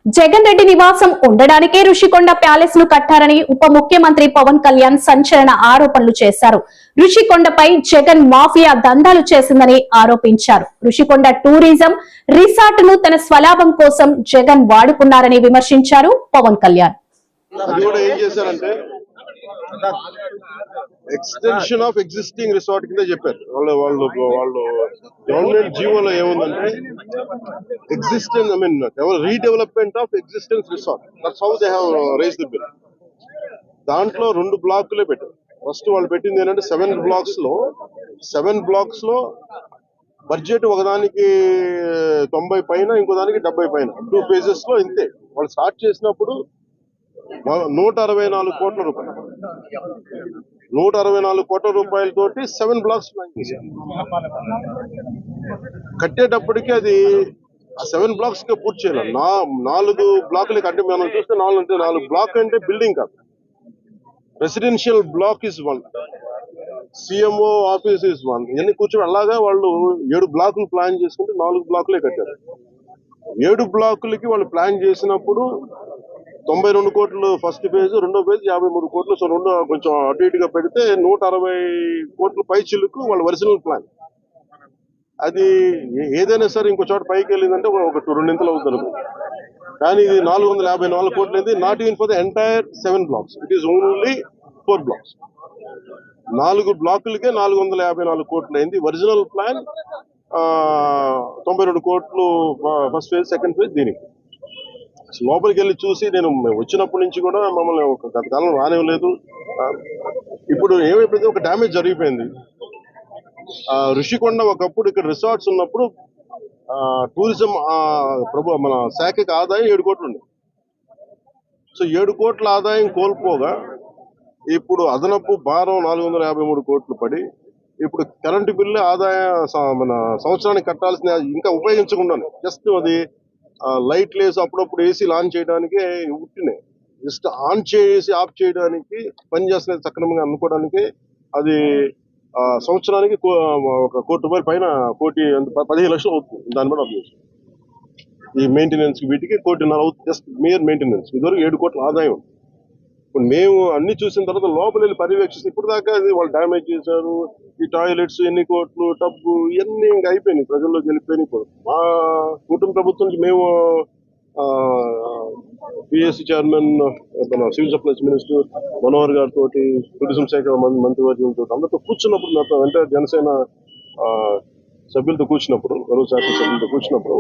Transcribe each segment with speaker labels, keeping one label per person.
Speaker 1: జగన్ రెడ్డి నివాసం ఉండడానికే రుషికొండ ప్యాలెస్ ను కట్టారని ఉప ముఖ్యమంత్రి పవన్ కళ్యాణ్ సంచలన ఆరోపణలు చేశారు. రుషికొండపై జగన్ మాఫియా దందాలు చేసిందని ఆరోపించారు. రుషికొండ టూరిజం రిసార్ట్ ను తన స్వలాభం కోసం జగన్ వాడుకున్నారని విమర్శించారు Pawan Kalyan.
Speaker 2: Extension of existing resort కింద చెప్పారు వాళ్ళు గవర్నమెంట్ జీవోలో ఏముందంటే existence redevelopment of existence resort. That's how they have raised the bill. దాంట్లో 2 బ్లాకులే పెట్టారు. ఫస్ట్ వాళ్ళు పెట్టింది ఏంటంటే 7 బ్లాక్స్ లో బడ్జెట్ ఒకదానికి 90 పైన, ఇంకో దానికి 70 పైన, 2 ఫేజెస్ లో ఇంతే. వాళ్ళు స్టార్ట్ చేసినప్పుడు 164 కోట్ల రూపాయలు, 164 కోట్ల రూపాయలతోటి 7 బ్లాక్స్ ప్లాన్ చేశారు. కట్టేటప్పటికి అది ఆ 7 బ్లాక్స్ గా పూర్తి చేయాలి. 4 బ్లాకులకి అంటే మనం చూస్తే 4 బ్లాక్ అంటే బిల్డింగ్ కాదు, residential block is 1, CMO office is 1. ఇవన్నీ కూర్చొని అలాగా వాళ్ళు 7 బ్లాకులు ప్లాన్ చేసుకుంటే 4 బ్లాకులే కట్టారు. 7 బ్లాకులకి వాళ్ళు ప్లాన్ చేసినప్పుడు 92 కోట్లు ఫస్ట్ ఫేజ్, రెండో ఫేజ్ 53 కోట్లు. సో రెండు కొంచెం అటు ఇటుగా పెడితే 160 కోట్ల పై చిలుకు వాళ్ళ ఒరిజినల్ ప్లాన్. అది ఏదైనా సరే ఇంకో చోట పైకి వెళ్ళిందంటే ఒక 2 అవుతుంది. కానీ ఇది 454 కోట్లు అయింది. Not even for the entire 7 blocks, it is only 4 blocks. 4 బ్లాకులకే 454 కోట్లు అయింది. ఒరిజినల్ ప్లాన్ 92 కోట్లు ఫస్ట్ ఫేజ్, సెకండ్ ఫేజ్. దీనికి లోపలికి వెళ్ళి చూసి నేను వచ్చినప్పటి నుంచి కూడా మమ్మల్ని గత కాలం రానివ్వలేదు. ఇప్పుడు ఏమైపోయింది, ఒక డ్యామేజ్ జరిగిపోయింది. రుషికొండ ఒకప్పుడు ఇక్కడ రిసార్ట్స్ ఉన్నప్పుడు టూరిజం మన శాఖకి ఆదాయం 7 కోట్లు ఉంది. సో 7 కోట్ల ఆదాయం కోల్పోగా ఇప్పుడు అదనపు భారం 453 కోట్లు పడి ఇప్పుడు కరెంటు బిల్లు ఆదాయం మన సంవత్సరానికి కట్టాల్సిన ఇంకా ఉపయోగించకుండానే జస్ట్ అది లైట్ లేసి అప్పుడప్పుడు ఏసీ ఆన్ చేయడానికి ఉట్టినే జస్ట్ ఆన్ చేసి ఆఫ్ చేయడానికి పనిచేస్తున్నది సక్రమంగా అనుకోవడానికి అది సంవత్సరానికి ఒక 1 కోటి రూపాయల పైన 15 లక్షలు అవుతుంది. దాన్ని బట్టి అర్థం ఈ మెయింటెనెన్స్ వీటికి 1.5 కోటి అవుతుంది, జస్ట్ మేయర్ మెయింటెనెన్స్. ఇదివరకు 7 కోట్ల ఆదాయం. ఇప్పుడు మేము అన్ని చూసిన తర్వాత లోపల వెళ్ళి పర్యవేక్షిస్తే ఇప్పుడు దాకా అది వాళ్ళు డ్యామేజ్ చేశారు. ఈ టాయిలెట్స్ ఎన్ని కోట్లు, టబ్బు ఇవన్నీ ఇంకా అయిపోయినాయి, ప్రజల్లోకి వెళ్ళిపోయినాయి. ఇప్పుడు మా కుటుంబ ప్రభుత్వం నుంచి మేము పిఎస్సి చైర్మన్, మన సివిల్ సప్లైస్ మినిస్టర్ మనోహర్ గారితో, టూరిజం శాఖ మంత్రివర్గంతో అందరితో కూర్చున్నప్పుడు, నాతో అంటే జనసేన సభ్యులతో కూర్చున్నప్పుడు, గౌరవ శాఖ సభ్యులతో కూర్చున్నప్పుడు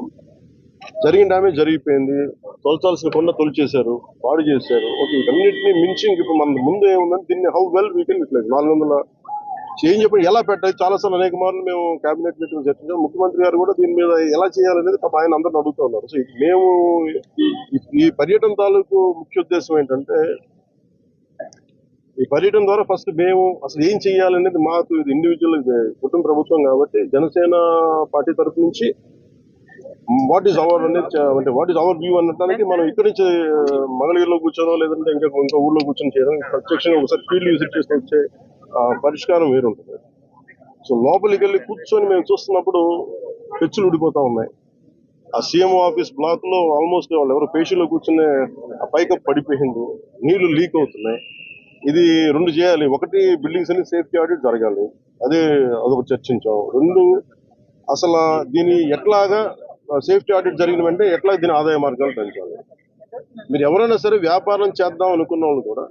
Speaker 2: జరిగిన డ్యామేజ్ జరిగిపోయింది. తొలచాల్సిన కొండ తొలిచేశారు, పాడు చేశారు. ఓకే, వీటన్నిటిని మించి ఇప్పుడు మన ముందు ఏముందంటే దీన్ని how well we can utilize 400 change చెప్పి ఎలా పెట్టాలి. చాలాసార్లు అనేక మార్లు మేము కేబినెట్ మీటింగ్ చర్చించాం. ముఖ్యమంత్రి గారు కూడా దీని మీద ఎలా చేయాలనేది ఆయన అందరిని అడుగుతూ ఉన్నారు. సో మేము ఈ పర్యటన తాలూకు ముఖ్య ఉద్దేశం ఏంటంటే, ఈ పర్యటన ద్వారా ఫస్ట్ మేము అసలు ఏం చేయాలనేది మాకు ఇది ఇండివిజువల్ కుటుంబ ప్రభుత్వం కాబట్టి జనసేన పార్టీ తరఫు నుంచి వాట్ ఈస్ అవర్ అనేది, అంటే వాట్ ఈస్ అవర్ వ్యూ అనడానికి మనం ఇక్కడి నుంచి మంగళగిరిలో కూర్చోనో లేదంటే ఇంకా ఊళ్ళో కూర్చొని చేయడం, ప్రత్యక్షంగా ఒకసారి ఫీల్డ్ విజిట్ చేసి వచ్చే పరిష్కారం వేరుంటుంది. సో లోపలికి వెళ్ళి కూర్చొని మేము చూస్తున్నప్పుడు పెచ్చులు ఊడిపోతా ఉన్నాయి. ఆ సీఎంఓ ఆఫీస్ బ్లాక్ లో ఆల్మోస్ట్ వాళ్ళు ఎవరు పేషీలో కూర్చునే ఆ పైకప్ పడిపోయింది, నీళ్లు లీక్ అవుతున్నాయి. ఇది 2 చేయాలి. ఒకటి, బిల్డింగ్స్ అన్ని సేఫ్టీ ఆడిట్ జరగాలి, అదొక చర్చించాం. 2, అసలు దీని ఎట్లాగా సేఫ్టీ ఆడిట్ జరిగిన వెంటనే ఎట్లా దీని ఆదాయ మార్గాలు పెంచాలి. మీరు ఎవరైనా సరే వ్యాపారం చేద్దాం అనుకున్న వాళ్ళు కూడా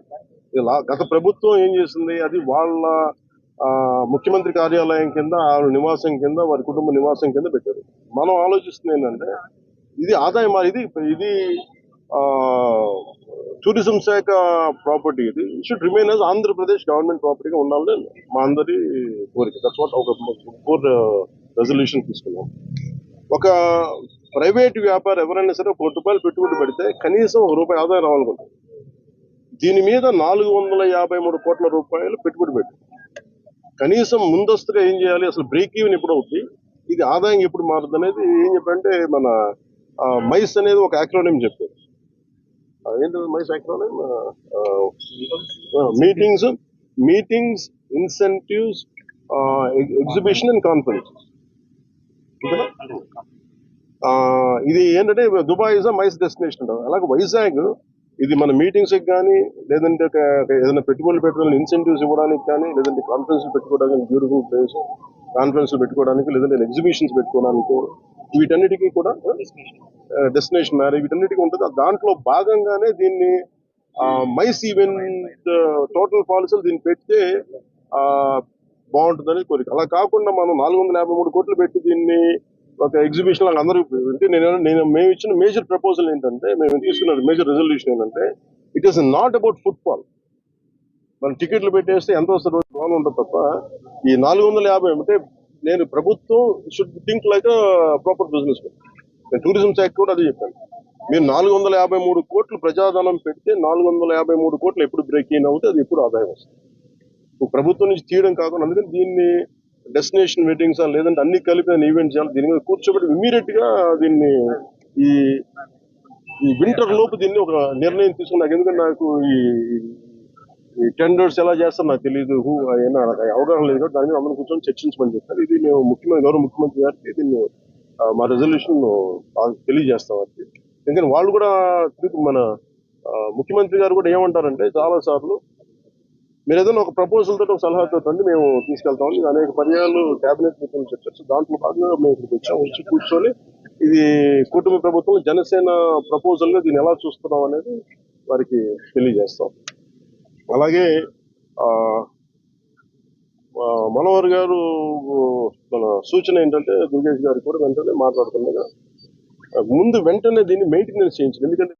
Speaker 2: ఇలా గత ప్రభుత్వం ఏం చేసింది, అది వాళ్ళ ముఖ్యమంత్రి కార్యాలయం కింద, వాళ్ళ నివాసం కింద, వారి కుటుంబ నివాసం కింద పెట్టారు. మనం ఆలోచిస్తుంది ఏంటంటే ఇది ఆదాయం, ఇది టూరిజం శాఖ ప్రాపర్టీ. ఇది should remain as Andhra Pradesh government ప్రాపర్టీగా ఉండాలని మా అందరి కోరిక. దట్స్ వాట్ ఒక 4 రెజల్యూషన్ తీసుకున్నాం. ఒక ప్రైవేట్ వ్యాపారం ఎవరైనా సరే 1 కోటి రూపాయలు పెట్టుబడి పెడితే కనీసం ₹1 ఆదాయం రావాలనుకుంటారు. దీని మీద 453 కోట్ల రూపాయలు పెట్టుబడి పెట్టి కనీసం ముందస్తుగా ఏం చేయాలి, అసలు బ్రేక్ ఈవెన్ ఎప్పుడు అవుతుంది, ఇది ఆదాయం ఎప్పుడు మారుతుంది అనేది ఏం చెప్పంటే, మన మైస్ అనేది ఒక యాక్రోనిమ్ చెప్పారు. ఏంటంటే MICE acronym meetings, incentives, exhibition and conference. ఇది ఏంటంటే Dubai is a MICE destination అంటారు. అలాగే వైజాగ్ ఇది మన మీటింగ్స్ కానీ లేదంటే ఏదైనా పెట్టుబడులు పెట్టడానికి ఇన్సెంటివ్స్ ఇవ్వడానికి కానీ లేదంటే కాన్ఫరెన్స్ పెట్టుకోవడానికి బ్యూటిఫుల్ ప్లేస్ కాన్ఫరెన్స్ పెట్టుకోవడానికి లేదంటే ఎగ్జిబిషన్స్ పెట్టుకోవడానికి వీటన్నిటికీ కూడా డెస్టినేషన్ మ్యారేజ్ వీటన్నిటికీ ఉంటుంది. దాంట్లో భాగంగానే దీన్ని మైస్ ఈవెంట్ టోటల్ పాలసీలు దీన్ని పెడితే బాగుంటుందని కోరిక. అలా కాకుండా మనం 453 కోట్లు పెట్టి దీన్ని ఒక ఎగ్జిబిషన్ లాగా అందరూ అంటే మేము ఇచ్చిన మేజర్ ప్రపోజల్ ఏంటంటే మేము తీసుకున్న మేజర్ రెజల్యూషన్ ఏంటంటే it is not about football. మనం టికెట్లు పెట్టేస్తే ఎంత వస్తుంది బాగా ఉంటుంది తప్ప ఈ 450 అంటే నేను ప్రభుత్వం should think like proper business. నేను టూరిజం శాఖ కూడా అదే చెప్పాను. మీరు 453 కోట్లు ప్రజాధనం పెడితే 453 కోట్లు ఎప్పుడు బ్రేక్ ఇన్ అవుతే అది ఎప్పుడు ఆదాయం వస్తుంది. ప్రభుత్వం నుంచి తీయడం కాకుండా అందుకని దీన్ని డెస్టినేషన్ మీటింగ్స్ లేదంటే అన్ని కలిపి ఈవెంట్ చేయాలి. దీని మీద కూర్చోబెట్టి ఇమీడియట్ గా దీన్ని ఈ వింటర్ లోపు దీన్ని ఒక నిర్ణయం తీసుకున్నాక. ఎందుకంటే నాకు ఈ టెండర్స్ ఎలా చేస్తారో నాకు తెలియదు, నాకు అవగాహన లేదు కాబట్టి దాని మీద అందరూ కూర్చొని చర్చించమని చెప్పారు. ఇది మేము గౌరవ ముఖ్యమంత్రి గారికి దీన్ని మా రెజల్యూషన్ తెలియజేస్తాం. అది ఎందుకంటే వాళ్ళు కూడా మన ముఖ్యమంత్రి గారు కూడా ఏమంటారంటే చాలా సార్లు మీరు ఏదైనా ఒక ప్రపోజల్ తోటి ఒక సలహాతో రండి మేము తీసుకెళ్తామని అనేక పర్యాలు కేబినెట్ మీటింగ్ చెప్పచ్చు. దాంట్లో భాగంగా మేము ఇక్కడికి వచ్చి కూర్చొని ఇది కుటుంబ ప్రభుత్వం జనసేన ప్రపోజల్ గా దీన్ని ఎలా చూస్తున్నాం అనేది వారికి తెలియజేస్తాం. అలాగే మనోహర్ గారు మన సూచన ఏంటంటే దుర్గేష్ గారు కూడా వెంటనే మాట్లాడుతుండగా ముందు వెంటనే దీన్ని మెయింటెనెన్స్ చేయించాలి. ఎందుకంటే